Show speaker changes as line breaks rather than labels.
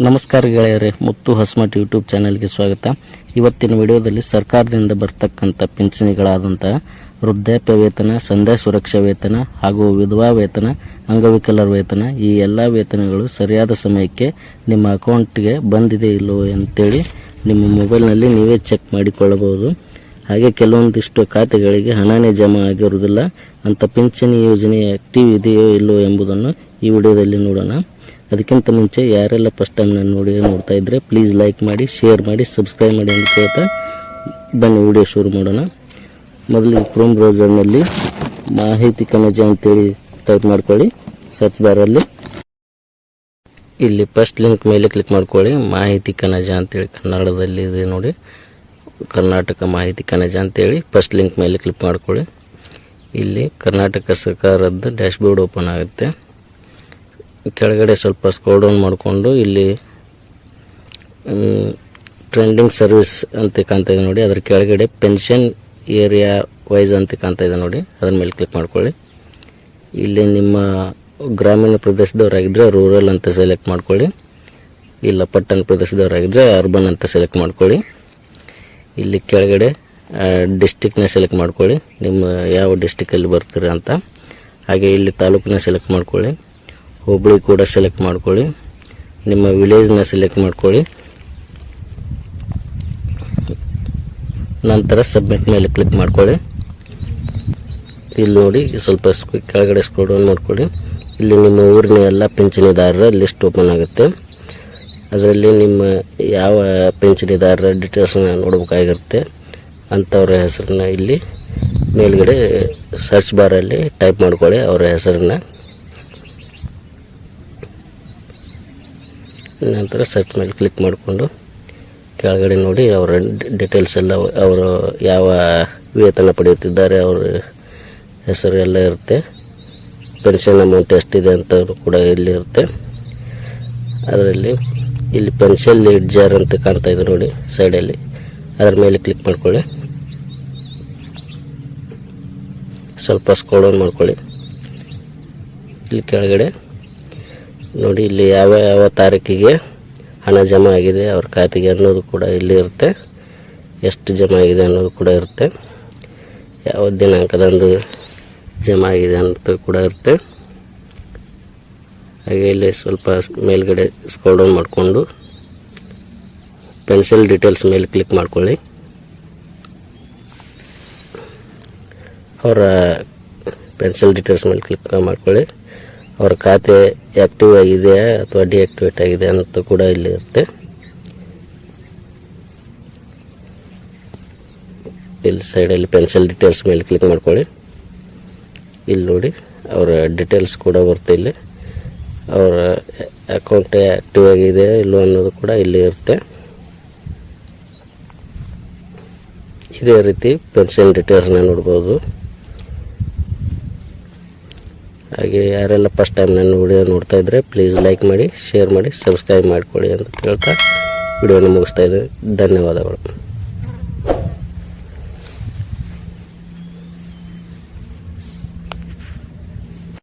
ನಮಸ್ಕಾರ ಗೆಳೆಯರೇ, ಮುತ್ತು ಹೊಸಮಠ ಯೂಟ್ಯೂಬ್ ಚಾನೆಲ್ಗೆ ಸ್ವಾಗತ. ಇವತ್ತಿನ ವಿಡಿಯೋದಲ್ಲಿ ಸರ್ಕಾರದಿಂದ ಬರ್ತಕ್ಕಂಥ ಪಿಂಚಣಿಗಳಾದಂಥ ವೃದ್ಧಾಪ್ಯ ವೇತನ, ಸಂಧ್ಯಾ ಸುರಕ್ಷಾ ವೇತನ ಹಾಗೂ ವಿಧವಾ ವೇತನ, ಅಂಗವಿಕಲರ ವೇತನ ಈ ಎಲ್ಲ ವೇತನಗಳು ಸರಿಯಾದ ಸಮಯಕ್ಕೆ ನಿಮ್ಮ ಅಕೌಂಟ್ಗೆ ಬಂದಿದೆ ಇಲ್ಲವೋ ಅಂತೇಳಿ ನಿಮ್ಮ ಮೊಬೈಲ್ನಲ್ಲಿ ನೀವೇ ಚೆಕ್ ಮಾಡಿಕೊಳ್ಳಬಹುದು. ಹಾಗೆ ಕೆಲವೊಂದಿಷ್ಟು ಖಾತೆಗಳಿಗೆ ಹಣನೇ ಜಮಾ ಆಗಿರುವುದಿಲ್ಲ. ಅಂಥ ಪಿಂಚಣಿ ಯೋಜನೆ ಆಕ್ಟಿವ್ ಇದೆಯೋ ಇಲ್ಲವೋ ಎಂಬುದನ್ನು ಈ ವಿಡಿಯೋದಲ್ಲಿ ನೋಡೋಣ. ಅದಕ್ಕಿಂತ ಮುಂಚೆ ಯಾರೆಲ್ಲ ಫಸ್ಟ್ ಟೈಮ್ ನಾನು ನೋಡ್ತಾ ಇದ್ದರೆ ಪ್ಲೀಸ್ ಲೈಕ್ ಮಾಡಿ, ಶೇರ್ ಮಾಡಿ, ಸಬ್ಸ್ಕ್ರೈಬ್ ಮಾಡಿ ಅಂತ ಕೇಳ್ತಾ ಬನ್ನಿ ವಿಡಿಯೋ ಶುರು ಮಾಡೋಣ. ಮೊದಲಿಗೆ ಕ್ರೋಮ್ ಬ್ರೌಸರ್ನಲ್ಲಿ ಮಾಹಿತಿ ಕಣಜ ಅಂತೇಳಿ ಟೈಪ್ ಮಾಡ್ಕೊಳ್ಳಿ. ಸರ್ಚ್ ಬಾರಲ್ಲಿ ಇಲ್ಲಿ ಫಸ್ಟ್ ಲಿಂಕ್ ಮೇಲೆ ಕ್ಲಿಕ್ ಮಾಡ್ಕೊಳ್ಳಿ. ಮಾಹಿತಿ ಕಣಜ ಅಂತೇಳಿ ಕನ್ನಡದಲ್ಲಿ ಇದೆ ನೋಡಿ, ಕರ್ನಾಟಕ ಮಾಹಿತಿ ಕಣಜ ಅಂತೇಳಿ ಫಸ್ಟ್ ಲಿಂಕ್ ಮೇಲೆ ಕ್ಲಿಕ್ ಮಾಡ್ಕೊಳ್ಳಿ. ಇಲ್ಲಿ ಕರ್ನಾಟಕ ಸರ್ಕಾರದ ಡ್ಯಾಶ್ಬೋರ್ಡ್ ಓಪನ್ ಆಗುತ್ತೆ. ಕೆಳಗಡೆ ಸ್ವಲ್ಪ ಸ್ಕ್ರೋಲ್ ಡೌನ್ ಮಾಡಿಕೊಂಡು ಇಲ್ಲಿ ಟ್ರೆಂಡಿಂಗ್ ಸರ್ವಿಸ್ ಅಂತ ಕಾಣ್ತಾ ಇದೆ ನೋಡಿ, ಅದರ ಕೆಳಗಡೆ ಪೆನ್ಷನ್ ಏರಿಯಾ ವೈಸ್ ಅಂತ ಕಾಣ್ತಾ ಇದೆ ನೋಡಿ, ಅದರ ಮೇಲೆ ಕ್ಲಿಕ್ ಮಾಡ್ಕೊಳ್ಳಿ. ಇಲ್ಲಿ ನಿಮ್ಮ ಗ್ರಾಮೀಣ ಪ್ರದೇಶದವರಾಗಿದ್ದರೆ ರೂರಲ್ ಅಂತ ಸೆಲೆಕ್ಟ್ ಮಾಡ್ಕೊಳ್ಳಿ, ಇಲ್ಲ ಪಟ್ಟಣ ಪ್ರದೇಶದವರಾಗಿದ್ದರೆ ಅರ್ಬನ್ ಅಂತ ಸೆಲೆಕ್ಟ್ ಮಾಡ್ಕೊಳ್ಳಿ. ಇಲ್ಲಿ ಕೆಳಗಡೆ ಡಿಸ್ಟಿಕ್ನ ಸೆಲೆಕ್ಟ್ ಮಾಡ್ಕೊಳ್ಳಿ, ನಿಮ್ಮ ಯಾವ ಡಿಸ್ಟಿಕಲ್ಲಿ ಬರ್ತೀರ ಅಂತ. ಹಾಗೆ ಇಲ್ಲಿ ತಾಲೂಕನ್ನ ಸೆಲೆಕ್ಟ್ ಮಾಡ್ಕೊಳ್ಳಿ, ಹೋಬಳಿ ಕೂಡ ಸೆಲೆಕ್ಟ್ ಮಾಡ್ಕೊಳ್ಳಿ, ನಿಮ್ಮ ವಿಲೇಜ್ನ ಸೆಲೆಕ್ಟ್ ಮಾಡ್ಕೊಳ್ಳಿ. ನಂತರ ಸಬ್ಮಿಟ್ ಮೇಲೆ ಕ್ಲಿಕ್ ಮಾಡ್ಕೊಳ್ಳಿ. ಇಲ್ಲಿ ನೋಡಿ ಸ್ವಲ್ಪ ಕೆಳಗಡೆ ಸ್ಕ್ರೋಲ್ ಡೌನ್ ಮಾಡ್ಕೊಳ್ಳಿ. ಇಲ್ಲಿ ನಿಮ್ಮ ಊರಿನ ಎಲ್ಲ ಪಿಂಚಣಿದಾರರ ಲಿಸ್ಟ್ ಓಪನ್ ಆಗುತ್ತೆ. ಅದರಲ್ಲಿ ನಿಮ್ಮ ಯಾವ ಪಿಂಚಣಿದಾರರ ಡೀಟೇಲ್ಸ್ನ ನೋಡಬೇಕಾಗಿರುತ್ತೆ ಅಂಥವ್ರ ಹೆಸರನ್ನ ಇಲ್ಲಿ ಮೇಲ್ಗಡೆ ಸರ್ಚ್ ಬಾರಲ್ಲಿ ಟೈಪ್ ಮಾಡ್ಕೊಳ್ಳಿ ಅವರ ಹೆಸರನ್ನ. ನಂತರ ಸರ್ಚ್ ಮೇಲೆ ಕ್ಲಿಕ್ ಮಾಡಿಕೊಂಡು ಕೆಳಗಡೆ ನೋಡಿ ಅವರ ಡೀಟೇಲ್ಸ್ ಎಲ್ಲ, ಅವರು ಯಾವ ವೇತನ ಪಡೆಯುತ್ತಿದ್ದಾರೆ ಅವ್ರ ಹೆಸರು ಎಲ್ಲ ಇರುತ್ತೆ. ಪೆನ್ಷನ್ ಅಮೌಂಟ್ ಎಷ್ಟಿದೆ ಅಂತ ಕೂಡ ಇಲ್ಲಿ ಇರುತ್ತೆ. ಅದರಲ್ಲಿ ಇಲ್ಲಿ ಪೆನ್ಷನ್ ಲೆಡ್ಜರ್ ಅಂತ ಕಾಣ್ತಾ ಇದೆ ನೋಡಿ ಸೈಡಲ್ಲಿ, ಅದರ ಮೇಲೆ ಕ್ಲಿಕ್ ಮಾಡ್ಕೊಳ್ಳಿ. ಸ್ವಲ್ಪ ಸ್ಕ್ರೋಲ್ ಡೌನ್ ಮಾಡ್ಕೊಳ್ಳಿ. ಇಲ್ಲಿ ಕೆಳಗಡೆ ನೋಡಿ, ಇಲ್ಲಿ ಯಾವ ಯಾವ ತಾರೀಕಿಗೆ ಹಣ ಜಮಾ ಆಗಿದೆ ಅವ್ರ ಖಾತೆಗೆ ಅನ್ನೋದು ಕೂಡ ಇಲ್ಲಿ ಇರುತ್ತೆ. ಎಷ್ಟು ಜಮಾ ಆಗಿದೆ ಅನ್ನೋದು ಕೂಡ ಇರುತ್ತೆ. ಯಾವ ದಿನಾಂಕದಂದು ಜಮಾ ಆಗಿದೆ ಅಂತ ಕೂಡ ಇರುತ್ತೆ. ಹಾಗೆ ಇಲ್ಲಿ ಸ್ವಲ್ಪ ಮೇಲ್ಗಡೆ ಸ್ಕ್ರೋಲ್ ಡೌನ್ ಮಾಡಿಕೊಂಡು ಪೆನ್ಷನ್ ಡೀಟೇಲ್ಸ್ ಮೇಲೆ ಕ್ಲಿಕ್ ಮಾಡ್ಕೊಳ್ಳಿ. ಅವರ ಪೆನ್ಷನ್ ಡೀಟೇಲ್ಸ್ ಮೇಲೆ ಕ್ಲಿಕ್ ಮಾಡ್ಕೊಳ್ಳಿ. ಅವ್ರ ಖಾತೆ ಆ್ಯಕ್ಟಿವ್ ಆಗಿದೆಯಾ ಅಥವಾ ಡಿಆಕ್ಟಿವೇಟ್ ಆಗಿದೆ ಅಂತ ಕೂಡ ಇಲ್ಲಿ ಇರುತ್ತೆ. ಇಲ್ಲಿ ಸೈಡಲ್ಲಿ ಪೆನ್ಷನ್ ಡೀಟೇಲ್ಸ್ ಮೇಲೆ ಕ್ಲಿಕ್ ಮಾಡ್ಕೊಳ್ಳಿ. ಇಲ್ಲಿ ನೋಡಿ ಅವರ ಡೀಟೇಲ್ಸ್ ಕೂಡ ಬರುತ್ತೆ. ಇಲ್ಲಿ ಅವರ ಅಕೌಂಟ್ ಆ್ಯಕ್ಟಿವ್ ಆಗಿದೆ ಇಲ್ಲೋ ಅನ್ನೋದು ಕೂಡ ಇಲ್ಲಿ ಇರುತ್ತೆ. ಇದೇ ರೀತಿ ಪೆನ್ಷನ್ ಡೀಟೇಲ್ಸ್ನ ನೋಡ್ಬೋದು. ಹಾಗೆ ಯಾರೆಲ್ಲ ಫಸ್ಟ್ ಟೈಮ್ ನನ್ನ ವಿಡಿಯೋ ನೋಡ್ತಾ ಇದ್ದರೆ ಪ್ಲೀಸ್ ಲೈಕ್ ಮಾಡಿ, ಶೇರ್ ಮಾಡಿ, ಸಬ್ಸ್ಕ್ರೈಬ್ ಮಾಡಿಕೊಳ್ಳಿ ಅಂತ ಕೇಳ್ತಾ ವಿಡಿಯೋನ ಮುಗಿಸ್ತಾ ಇದ್ದೀನಿ. ಧನ್ಯವಾದಗಳು.